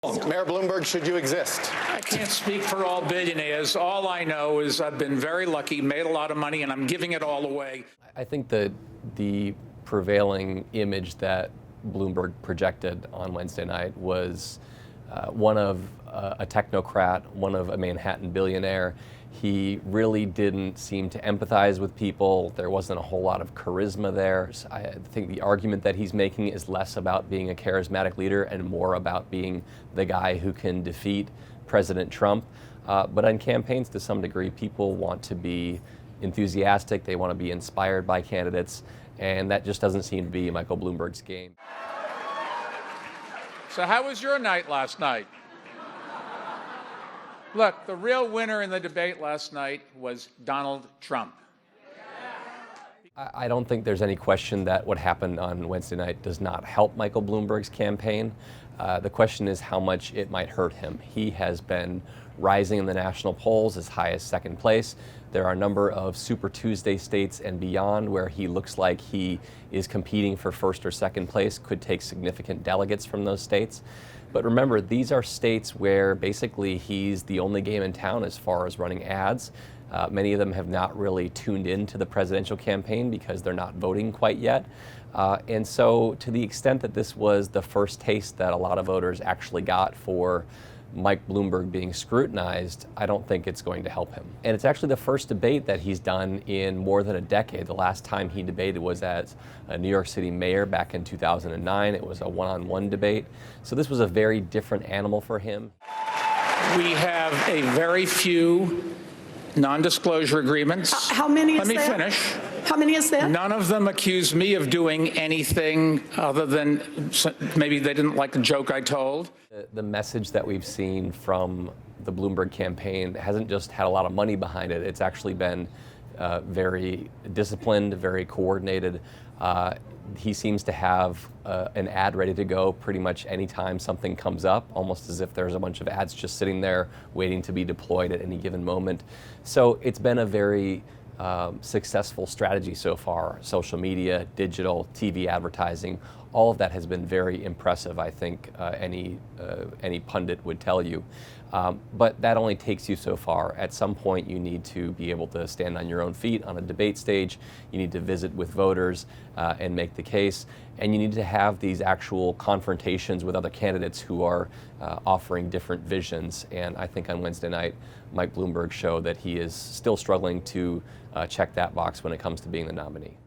Mayor Bloomberg, should you exist? I can't speak for all billionaires. All I know is I've been very lucky, made a lot of money, and I'm giving it all away. I think that the prevailing image that Bloomberg projected on Wednesday night was one of a technocrat, one of a Manhattan billionaire. He really didn't seem to empathize with people. There wasn't a whole lot of charisma there. So I think the argument that he's making is less about being a charismatic leader and more about being the guy who can defeat President Trump. But on campaigns, to some degree, people want to be enthusiastic. They want to be inspired by candidates. And that just doesn't seem to be Michael Bloomberg's game. So how was your night last night? Look, the real winner in the debate last night was Donald Trump. I don't think there's any question that what happened on Wednesday night does not help Michael Bloomberg's campaign. The question is how much it might hurt him. He has been rising in the national polls as high as second place. There are a number of Super Tuesday states and beyond where he looks like he is competing for first or second place, could take significant delegates from those states. But remember, these are states where basically he's the only game in town as far as running ads. Many of them have not really tuned into the presidential campaign because they're not voting quite yet. And so to the extent that this was the first taste that a lot of voters actually got for Mike Bloomberg being scrutinized, I don't think it's going to help him. And it's actually the first debate that he's done in more than a decade. The last time he debated was as a New York City mayor back in 2009. It was a one-on-one debate. So this was a very different animal for him. We have a very few non-disclosure agreements. How many is Let me that? finish. How many is that? None of them accuse me of doing anything other than maybe they didn't like the joke I told. The message that we've seen from the Bloomberg campaign hasn't just had a lot of money behind it. It's actually been very disciplined, very coordinated. He seems to have an ad ready to go pretty much anytime something comes up, almost as if there's a bunch of ads just sitting there waiting to be deployed at any given moment. So it's been a very successful strategy so far. Social media, digital, TV advertising, all of that has been very impressive, I think any pundit would tell you. But that only takes you so far. At some point, you need to be able to stand on your own feet on a debate stage. You need to visit with voters and make the case. And you need to have these actual confrontations with other candidates who are offering different visions. And I think on Wednesday night, Mike Bloomberg showed that he is still struggling to check that box when it comes to being the nominee.